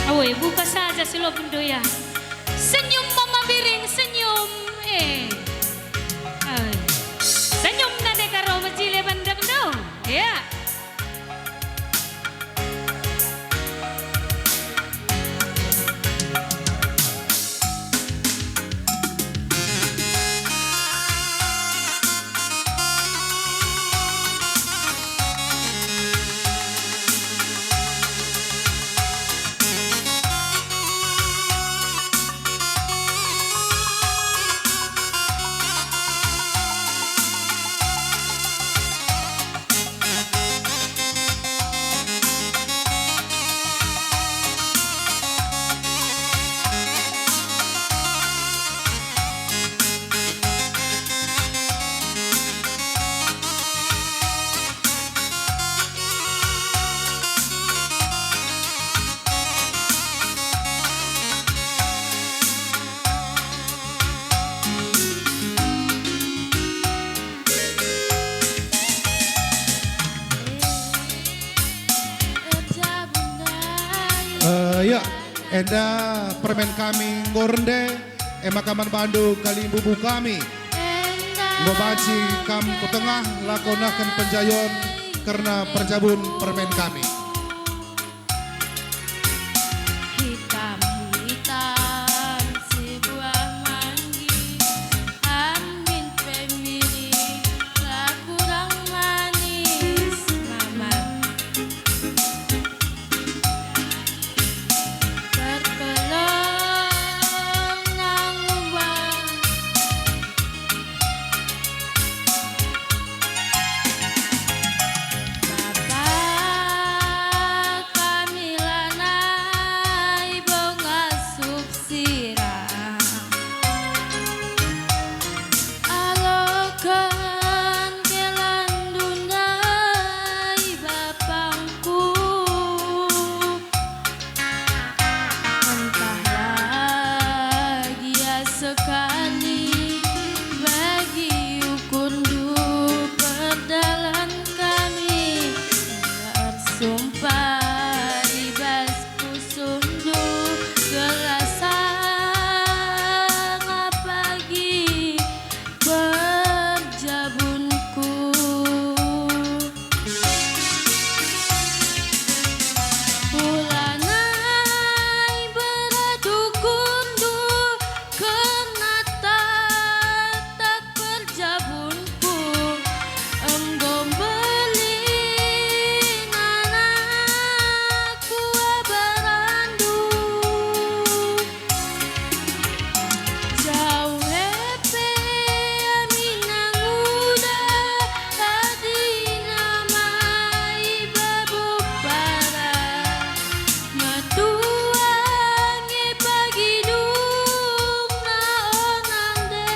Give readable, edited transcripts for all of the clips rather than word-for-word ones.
Awoi, buka saja si Lopindo ya. Senyum mama biring, senyum. Awoi. Senyum nade karo majile bandang do. Ya. Ya, enda permen kami ngorende, emakaman Bandung kali bubu kami. Ngobaci kam ke tengah lakonakan penjayon karena perjabun permen kami. Hitam-hitam si buah manggi, amin pemiri, lah kurang manis mama. Terpelong nang uang, Bapak kami lanai bunga subsirah. Alokan kelan dunai bapangku, entah lagi ya sekali bagi ukundu perdalan kami bersumpah ibas kusundu gelasan pagi berjabunku. Ulanai beradukundu kena tak berjabunku. Enggom beli anakku berandu. Jauh hepe aminang uda tadi namai babu para. Matuangi pagi dung na onang de.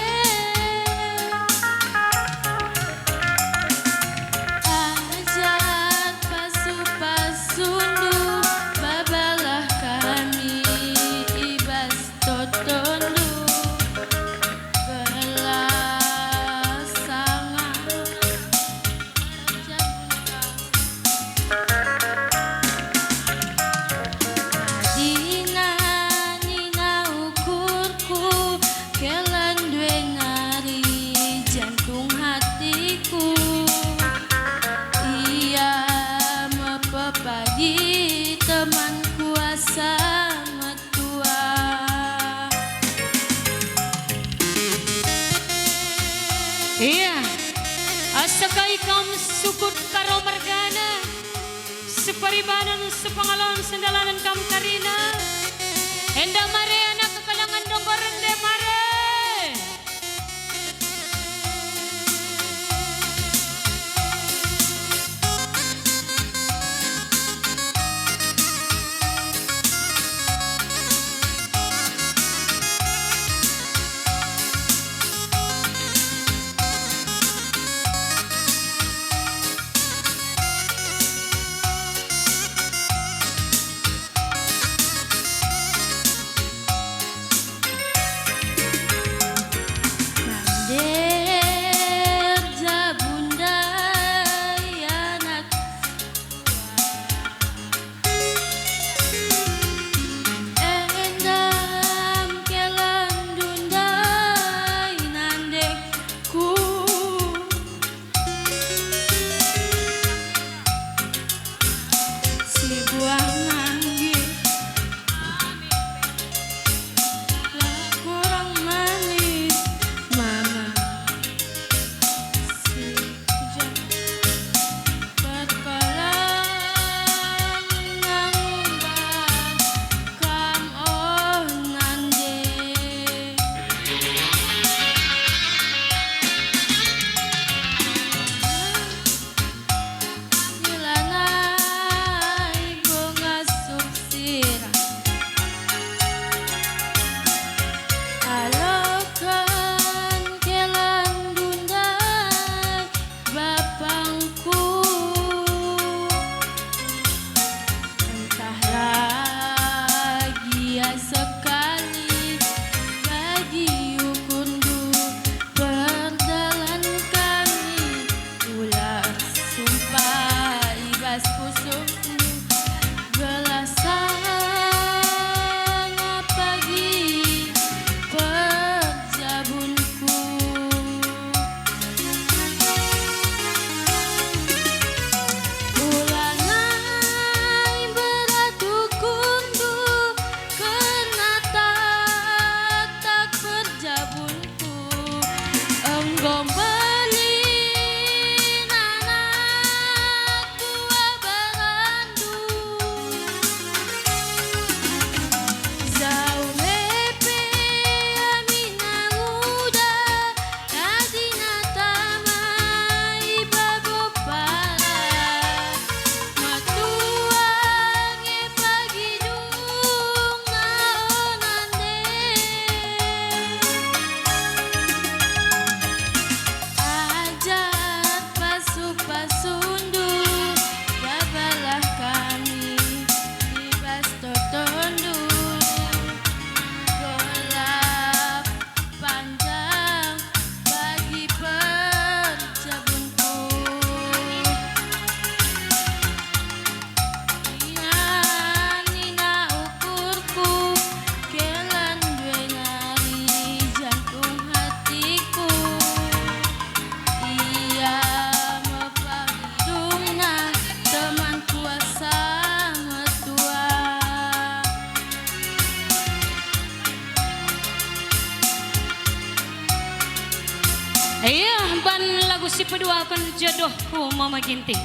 Ajat pasu-pasundu babalah kami ibas totondu belah sangat Dina nina ukurku kelan due ngari jantung hatiku. Ia mepepagi teman kuasa metua. Iya, asakai kaum sukut karo margana, separibanan sepangalon sendalanan kam karina. Enda mare anak kekalangan dongkor rende mare. si buah manggi lah kurang manis mama si hujan berkelam nangumbang kam onande Nilanay bunga suksira Alokan kelan dunday bapangku Entah lagi ya sekali bagi ukundu berdalan kami ular sumpah ibas pusukmu belasan pagi perjabunku Ulanay beratu kundu kena tak perjabunku Enggom beli anak buah barandu Zau lepe amina muda Kadina tamai bago para Matuange pagi dung naonande Ajat pasu-pasundu babalah kami ibas totondu gelap panjang bagi perjabunku Nina ukurku kelan due nari jantung hatiku Ia mepahidungna teman kuasa metua Iya, ban lagu si pedua akan jodohku Mama Ginting.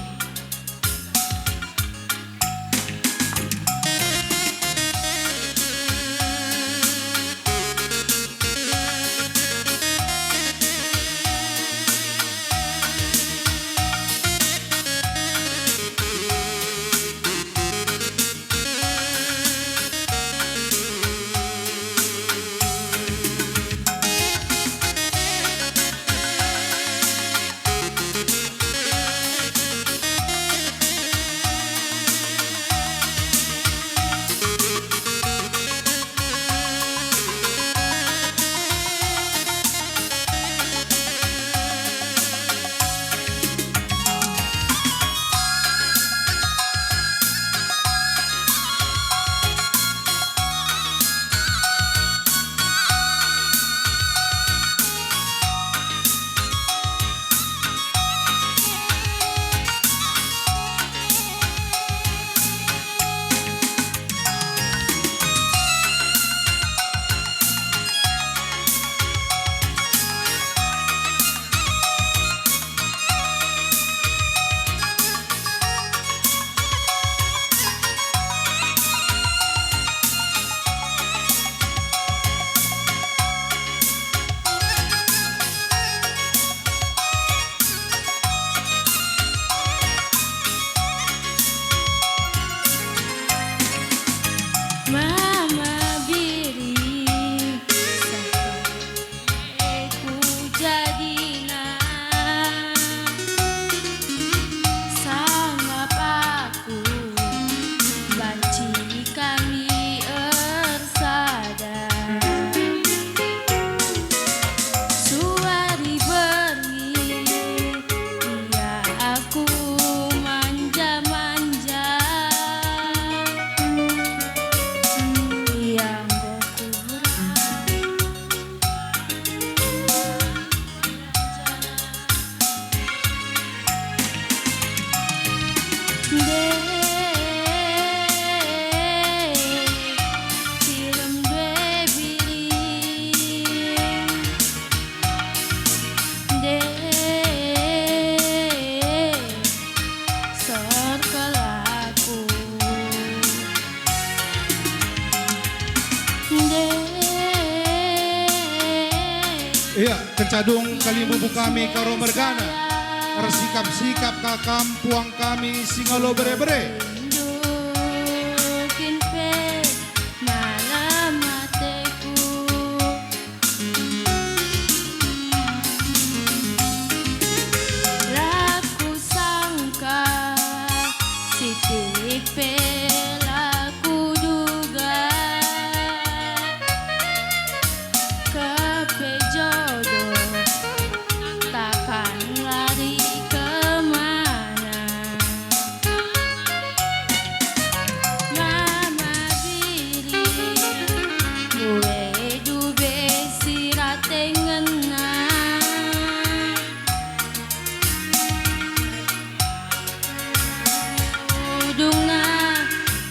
Iya, kencadung kalimbubu kami karo mergana. Bersikap-sikap kakam puang kami singalo bere-bere. Indukin pe malam mateku. Laku sangka siti pe laku duga. Kepe jodoh takkan lari kemana. Mama diri gue dube sirate ngena. Udungna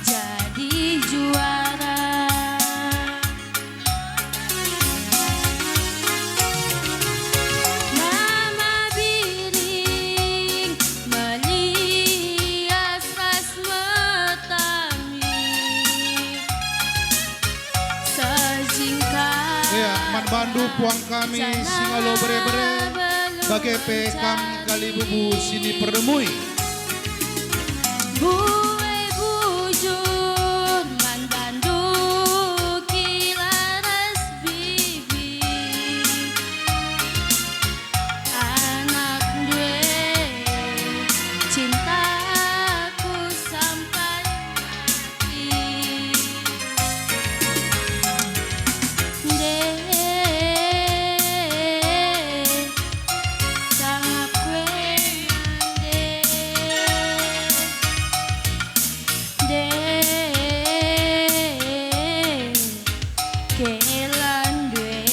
jadi juara. Mama biring melias ras metami. Sejingkar Iya, man bandu puang kami singalo bere-bere. Bagai pekam kalibubu sini perdemui. Bue bujur man bandu kilaras bibi. Anak due cintaku sampai mati. Sangat kue kelan due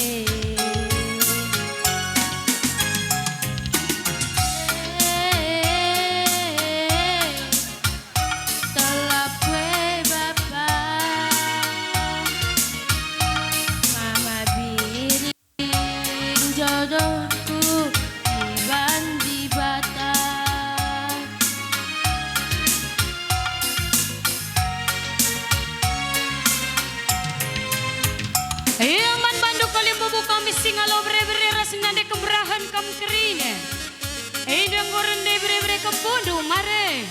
telap kue bapak. Mama biring jodohku iban di bata. Man bandu kalimbubu kami singalo bere-bere rasnande kemerahan kam kerine. Dang gorende bere-bere kempundu mare.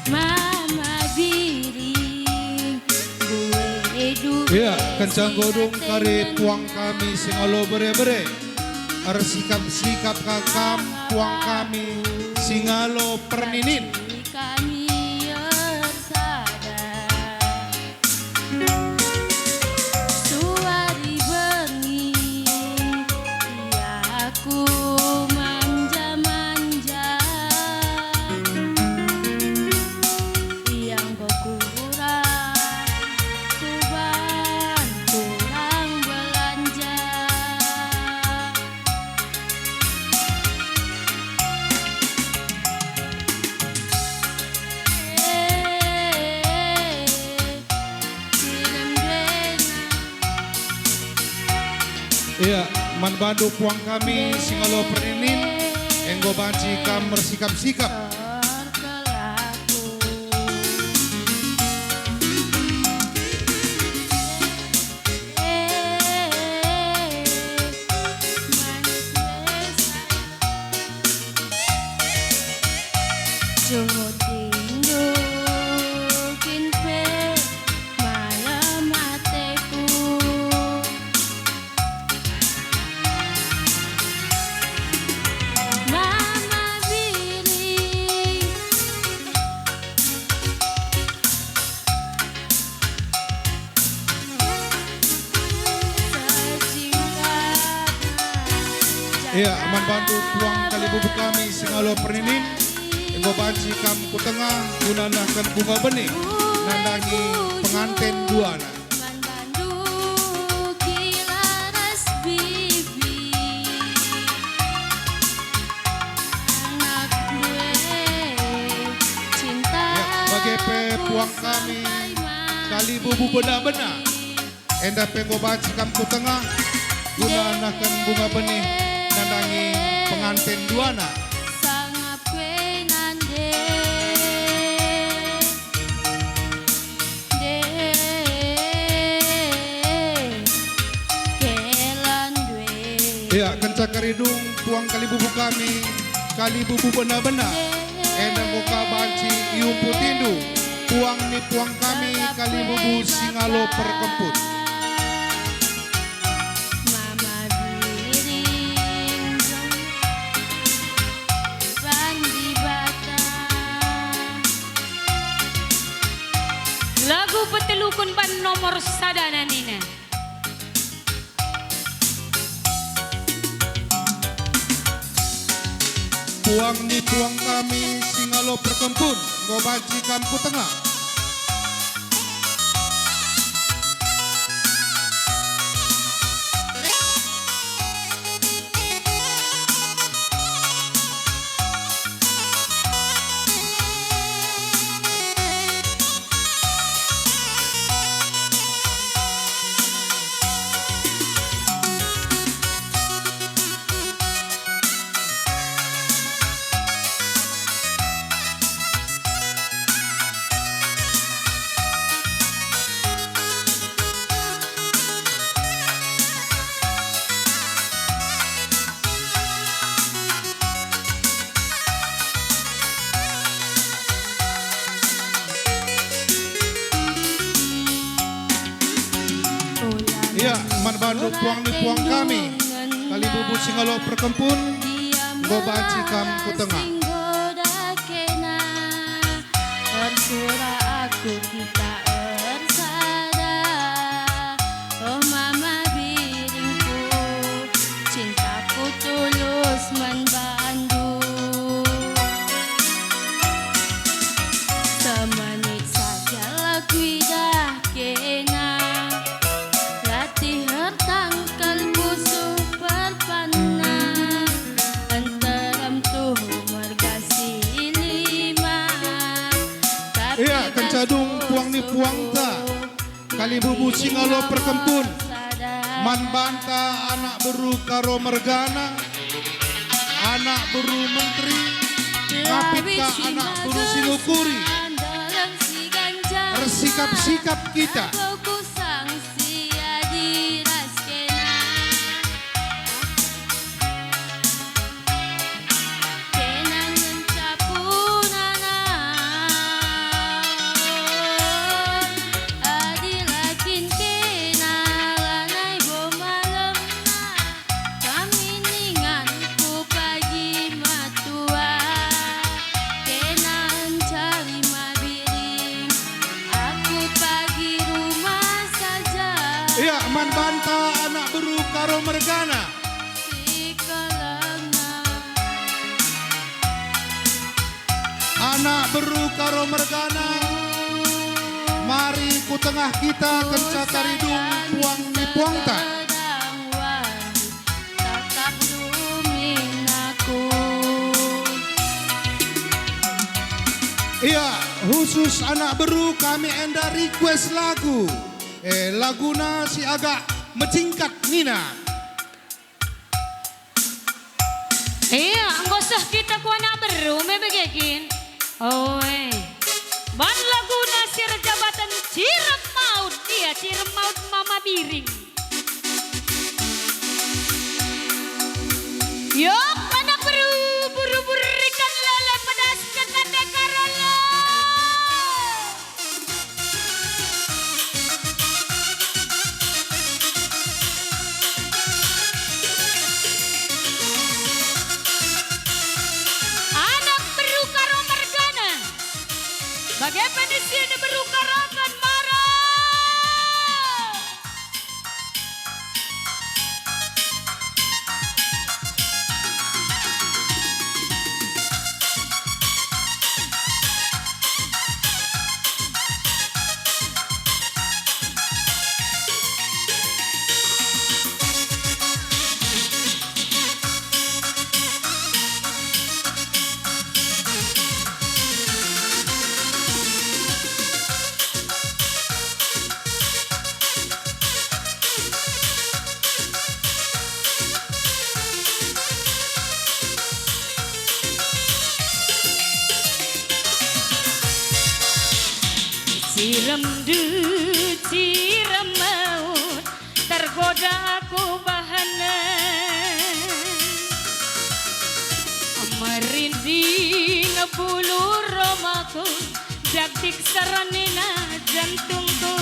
Mama biring gue dube Iya, kencang godung kari puang kami singalo bere-bere. Bersikap-sikap kakam puang kami singalo perninin. kami yersada. Suari bengi iya aku manja-manja. Yang berkurang ku bantu orang belanja. Iya, man bandu puang kami singalo perninin. Enggo banci kam bersikap-sikap. Iya, man bandu puang kali bubuk kami singalo perninim. Enggo banci kam ku tengah gunanakan bunga bening. Nandangi pengantin duana. Pe puang kami kali bubu benar-benar enda penggo baci kam ku tengah gunanakan bunga benih nandangi pengantin duana. Ya kenca karidung puang kali bubu kami kali bubu benar-benar enda muka banci ium putindu puang ni puang kami kali bubu singalo perkemput. Mama biring bandi bata. Lagu petelukun ban nomor sadana nina. Puang ni puang kami singalo perkempun go baci kampu tengah. Iya, man bandu puang ni puang kami kali bubu singalo perkempun go baci kam ku tengah. Aku kita ersada. Oh mama biringku, cintaku tulus man bandu. Semenit saja lagu dah kena. Latih tangkal busuk perpana. Antaram tuh mergasi lima. Iya, kencadung puang ni puang ta kali bubu singalo perkempun man banta anak beru karo mergana anak beru menteri ngapit ka anak beru sinukuri bersikap-sikap kita. Iya, man banta anak beru karo mergana. Anak beru karo mergana. Mari ku tengah kita kenca taridung puang ni puang ta. Iya, khusus anak beru kami enda request lagu. Laguna si agak mencingkat Nina. Iya, nggak usah kita ku anak beru, mebegekin. Oh, ban Laguna si rejabatan Cirem Maut, dia Cirem Maut Mama Biring. Yuk, anak beru, buru-buru ikan lele pedas kena karolo. Bagaimana di sini berukarokan marah? Cirem du cirem maut, tergoda aku bahana. Merinding bulu romaku, jaktik saranina jantungku.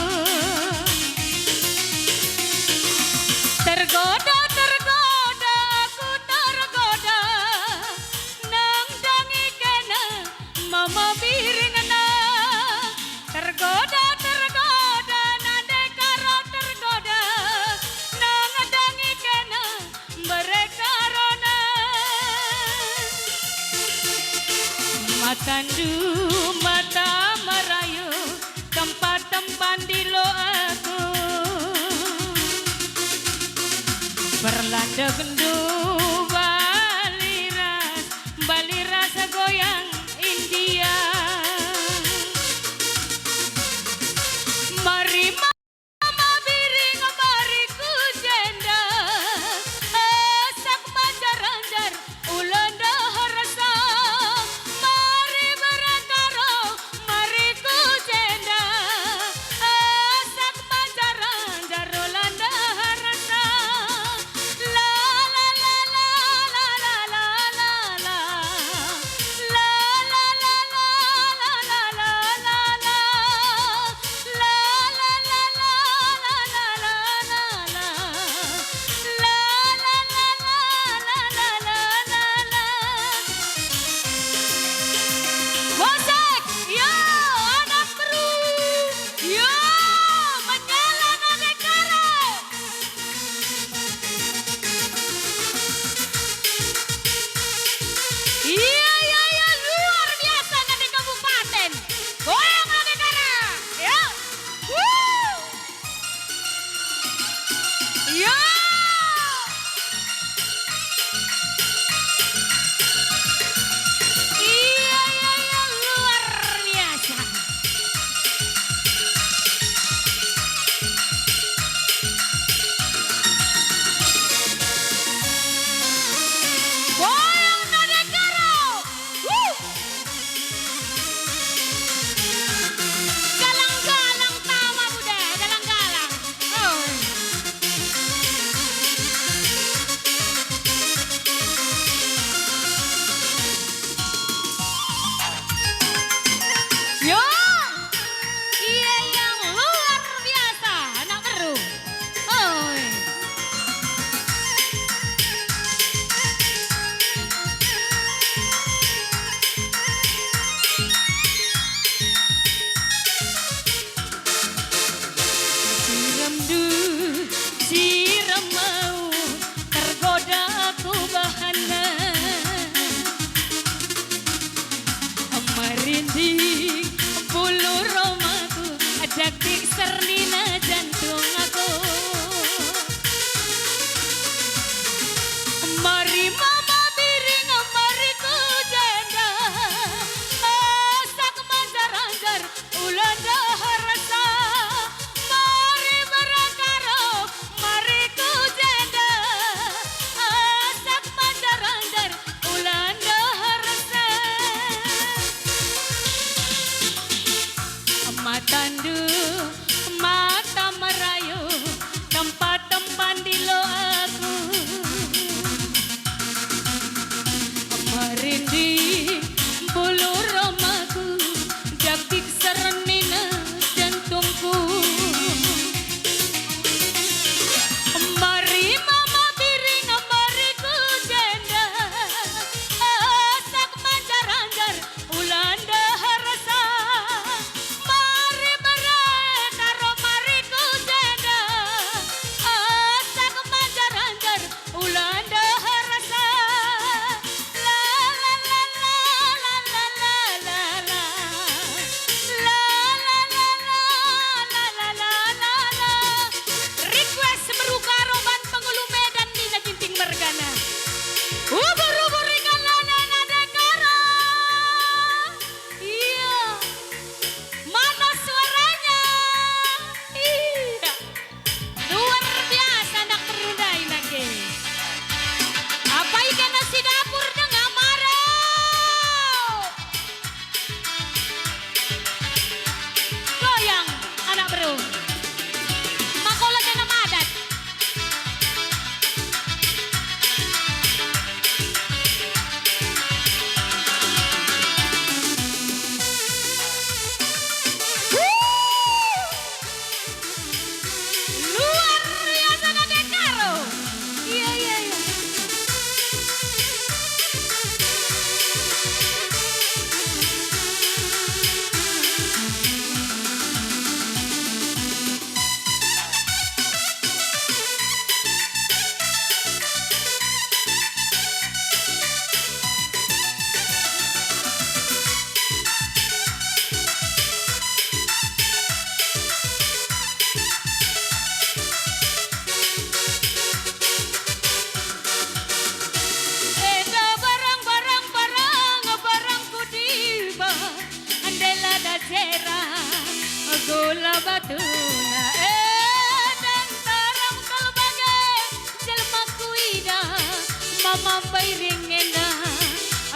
Tergoda, tergoda, aku tergoda, nang dangi kena mama biringana. Tergoda, tergoda, nande karo tergoda, nang dangi kena mereka rona. Matandu mata merayu, tempat-tempat di lo aku. Berlanda gendu baliras goyang India. Mari mama biring mari ku jenda, asak majar-anjar ulan dahar rasa. Mari berangkaro mari ku jenda, asak majar-anjar ulan dahar rasa. La la la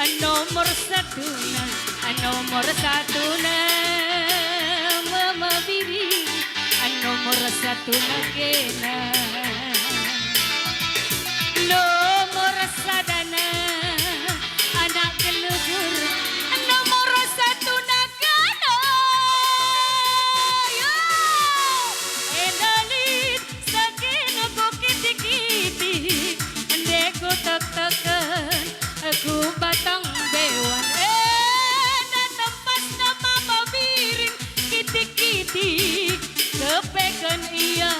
nomor satu na mama bibi nomor satu na kena nomor sadana anak keluhur nomor satu na kena yo endalit saking aku kiti-kiti ndeko tek-teken aku batang dewan tempat nama mabiring kitik-kitik kepekan iya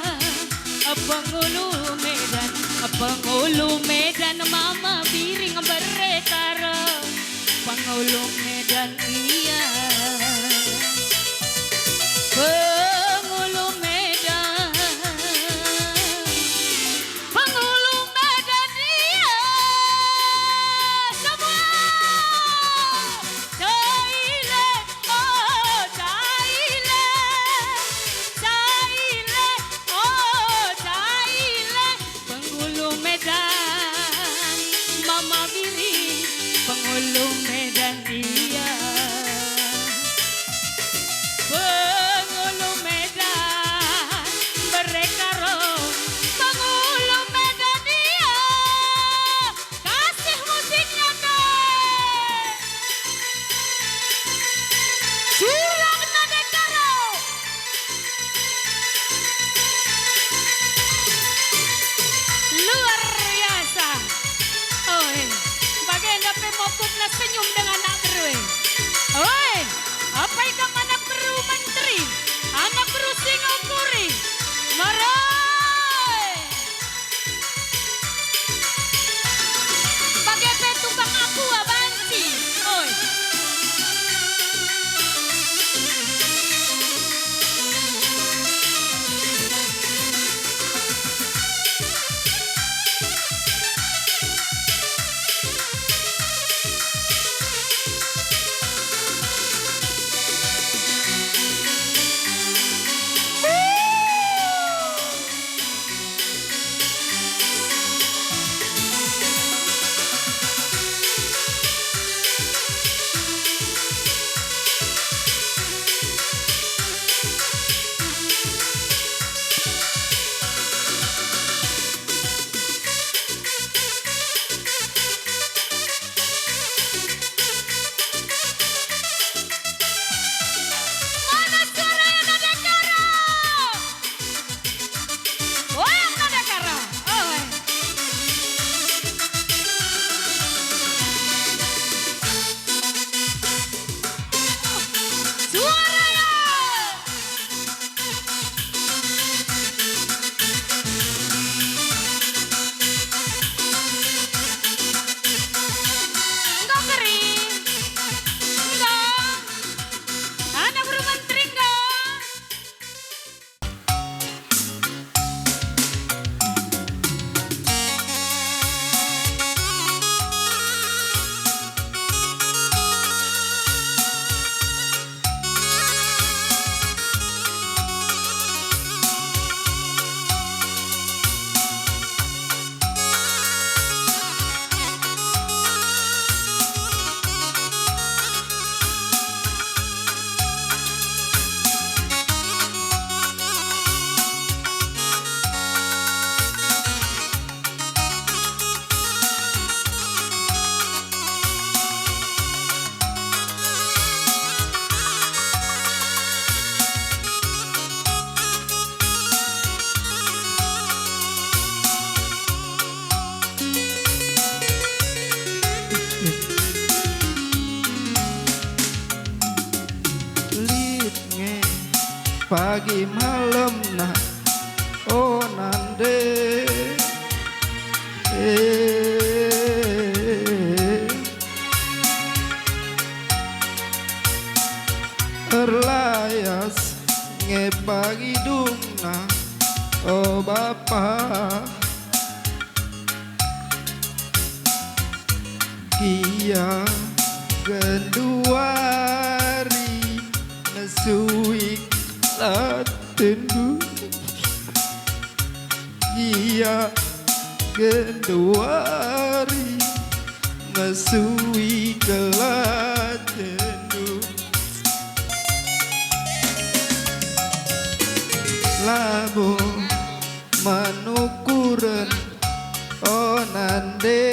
Penghulu Medan mama biring berkara Penghulu Medan iya Penghulu Medan iya semua Caile oh Caile oh Caile Penghulu Medan mama biring Penghulu Medan iya Penghulu Medan berkara Penghulu Medan iya kasih musiknya teh Jurang Nadekara luar biasa oi bagaimana pemokok na senyum dengan anak berwe oi apa ikam anak beru menteri anak beru singapuri marai bagai petukang aku abanci oi mana suaranya Nadekara goyang Nadekara oi suaranya enggak kering enggak anak beru menteri enggak Litnge pagi malam nah oh nande erlayas nge pagi dungna oh bapa kia genduari nesuik latendu kia genduari mesui kelatendu labu manukuran onande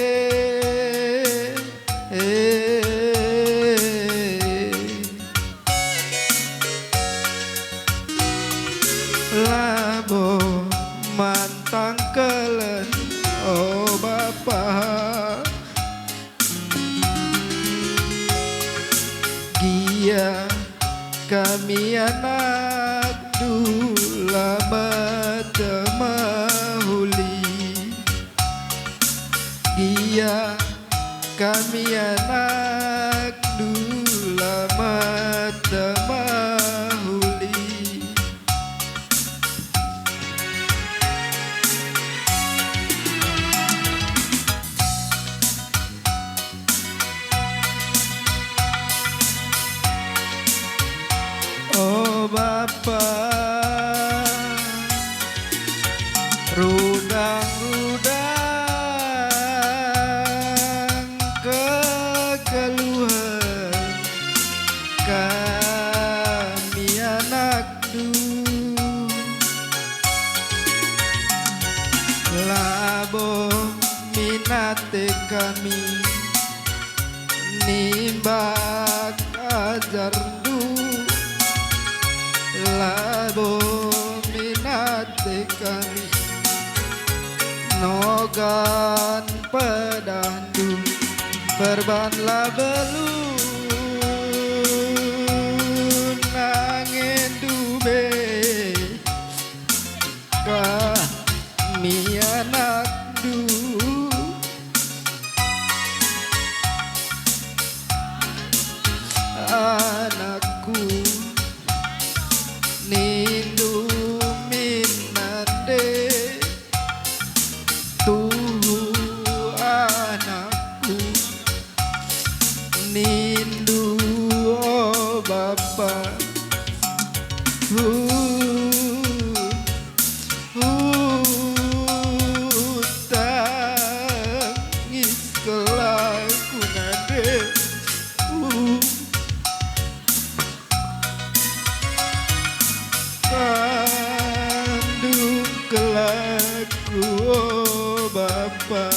labo mantang kelen oh Bapak Gia kami anak dula mata mahuli Gia kami anak dula mata mahuli Oh Bapa rudang-rudang kekeluhan kami anak du labo minate kami nimbak ajar du labo minate kami nogan pedandu berbanlah belun angin dube kami anak du anakku nindu minande tuhu anakku nindu oh Bapa tangis kelaku nade kandung kelaku oh Bapa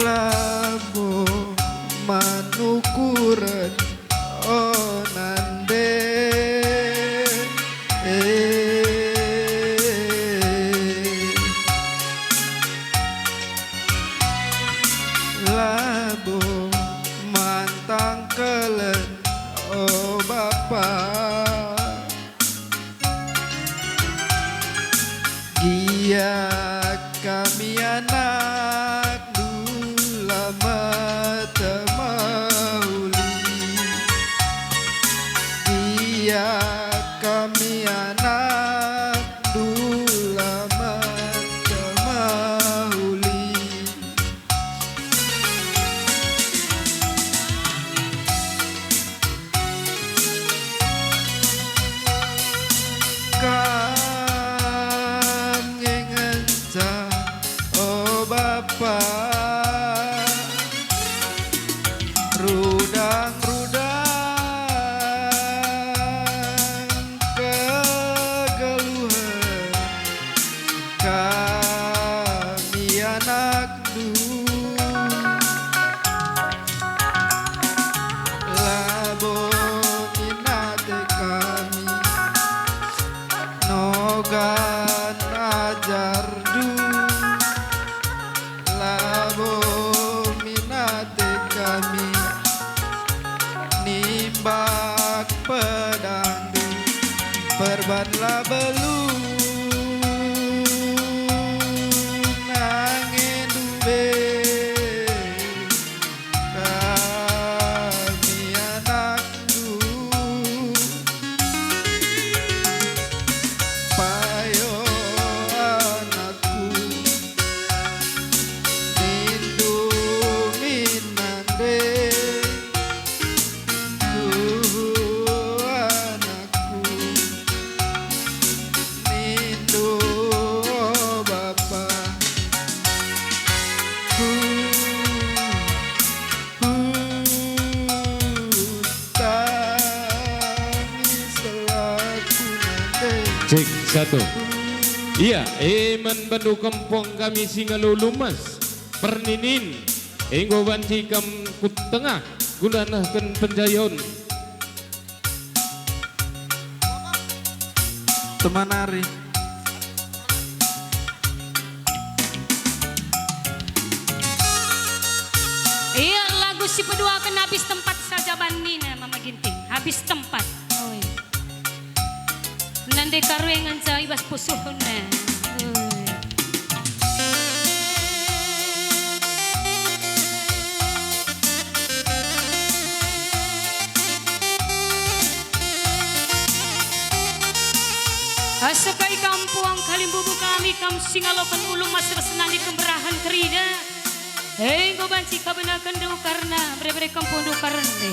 labo manukuran onande labo mantang kelen oh Bapa Gia kami anak dula mata mahuli banla belum nangin dube kami anakku payo anakku nindu minande anakku nindu bapak tangis selaku nande. Cek satu. Iya, eman bandu kampung kami Singalulumas Perninin Enggo banci kam kut tengah gunanakan penjayon. Teman Ari Iya lagu si pedua kan habis tempat saja bandina Mama Ginting. Habis tempat. Oi. Nande karuengan sa ibas pusuhon na. Oi. Asakai kampuang kalimbubu kami kam Singalopan ulung mas resnani kemberahan kerida. Hei gobanci kabenakan do karena bre-bre kampung do karende.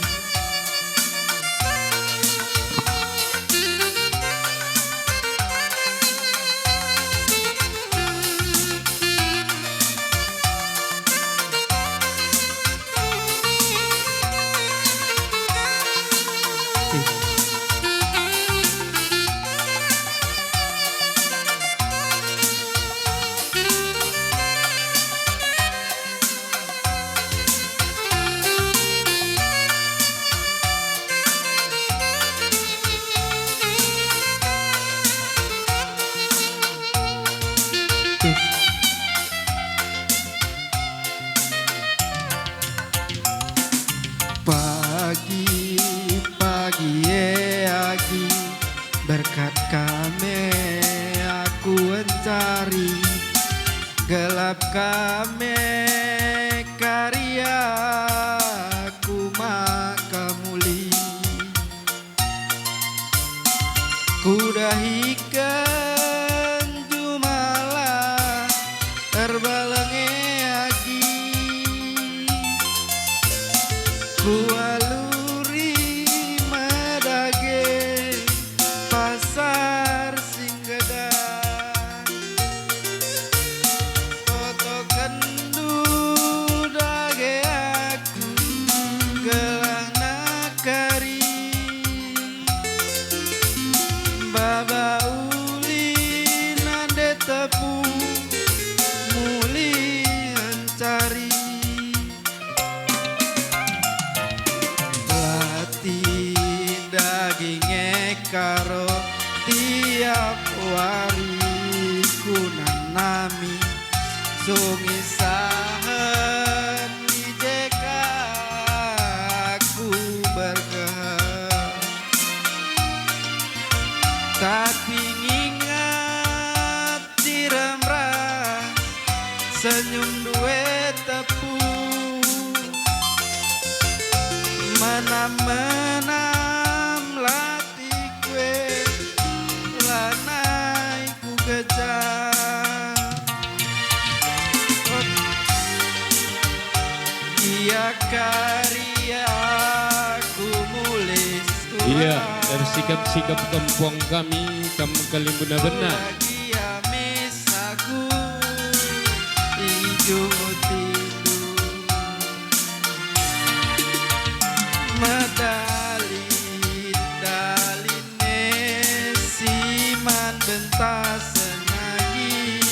Pagi agi berkat kami aku mencari gelap kami karya aku maka muli kudahikan jumala terbalange agi kualuri madage pasar singgadan foto kendu dage aku gelana kari baba uli nade tepu muli ancari dagingnya karo tiap wari kunanami sungisahan ijeka aku berkah tapi ngingat diremrah senyum duet tepu menam latih kue lanai ku kejar dia karya ku mulis Iya, dari sikap-sikap kampung kami kamu kalimbuna benar. dia misaku ijo tidur medali daline siman bentasen lagi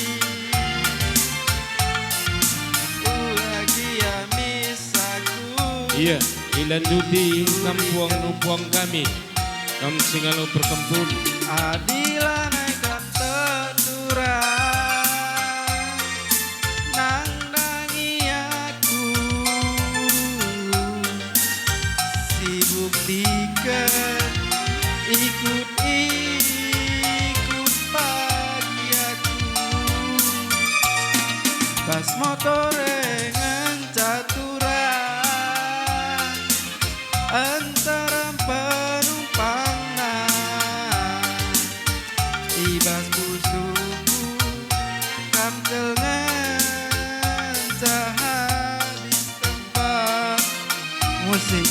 ulagi ya misaku Iya, ilan duti kampung kami kam Singalo perkempun. adilah naikkan teturan nang nangi aku sibuk diken ikut musik.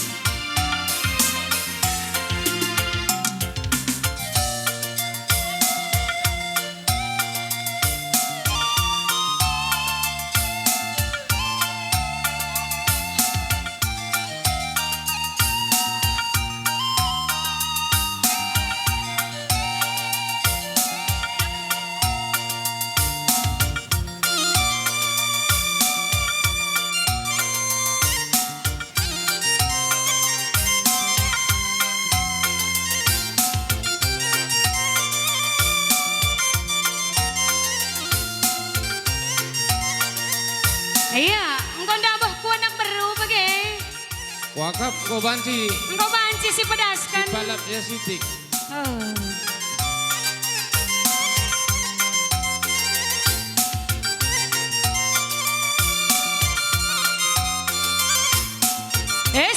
Iya, engkau ndabah ku anak baru bagi. Wakap ko banci Engkau banci si pedas kan? balap ya sitik. Oh.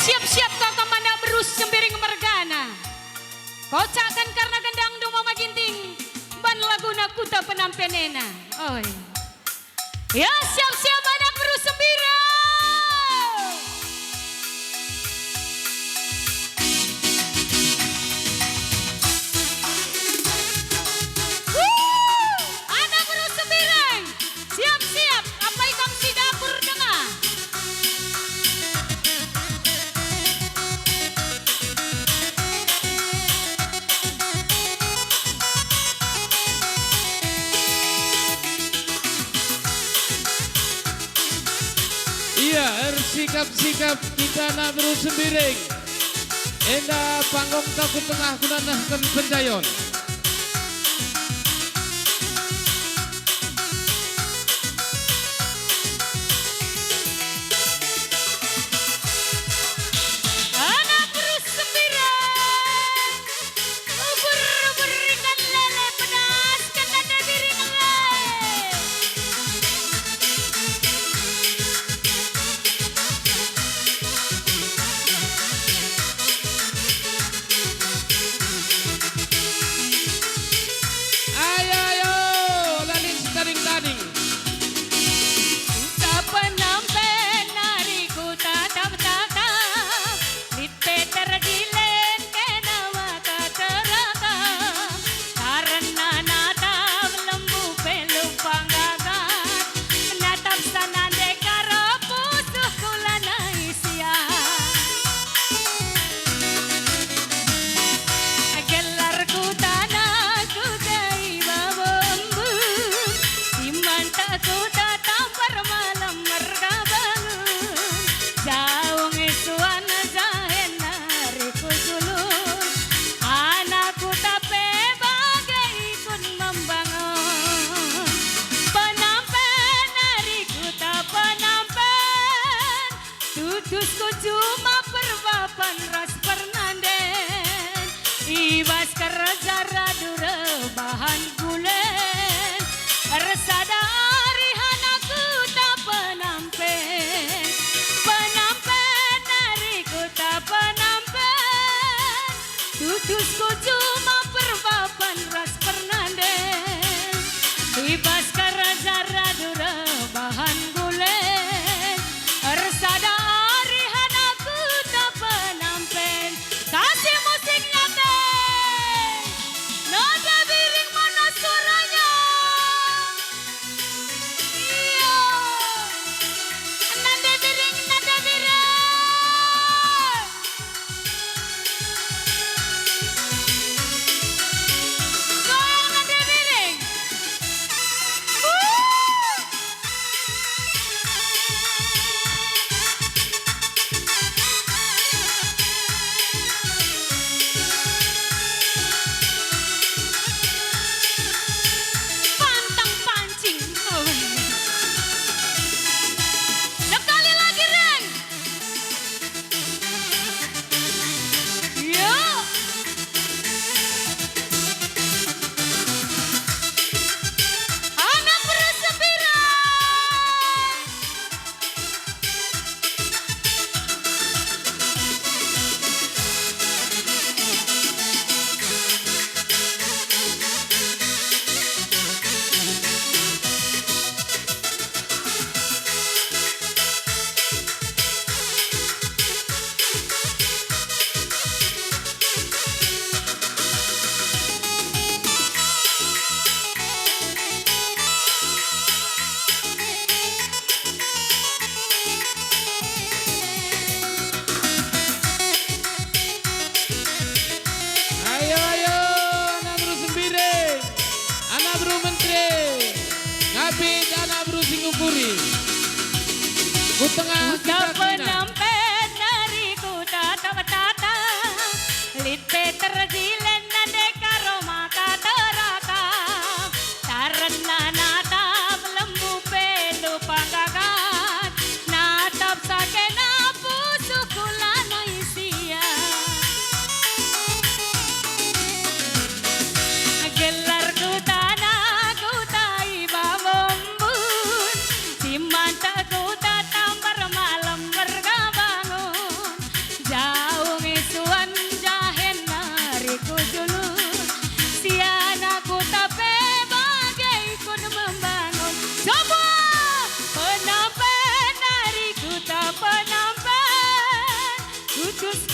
Siap-siap kakak mana berus sembiring mergana. Kocakan karena gendang duma maginting. Ban laguna kuta penampenena. Oi. Ya siap-siap anak berus sembira. Anak berus sembirang. Siap-siap apa ikam si dapur dengar. Iya, sikap-sikap kita nak berusembiring. Enda panggung takut tengah kunanahkan penjayon. Anak berus sembiring. Ubur-ubur ikan lele pedas kan ada piring lele. Ayo, ayo, lalin taring-taring. Tak penampen nariku tatap-tatap. Litte terdilen kena mata terakam. Karena natap lembu peluk panggagat. Natap sanande karo pusuh kulana isian. Gelarku tanahku dari babembun. Simantaku tampar malam merga bangun. Jauh isuan jahen nariku julun. Anakku tape bagai ikut membangun. Penampen nariku tak penampen. Tutusku cuma perbapan ras pernanden. Ibas kerja radura bahan gulen. Resada arihanaku tak penampen. Penampen nariku tak penampen. Tutusku cuma perbapan ras pernanden. Ibas kerja radura bahan gulen. Resada arihanaku tak penampen. Kasih musiknya teh. Nada biring mana suara Gus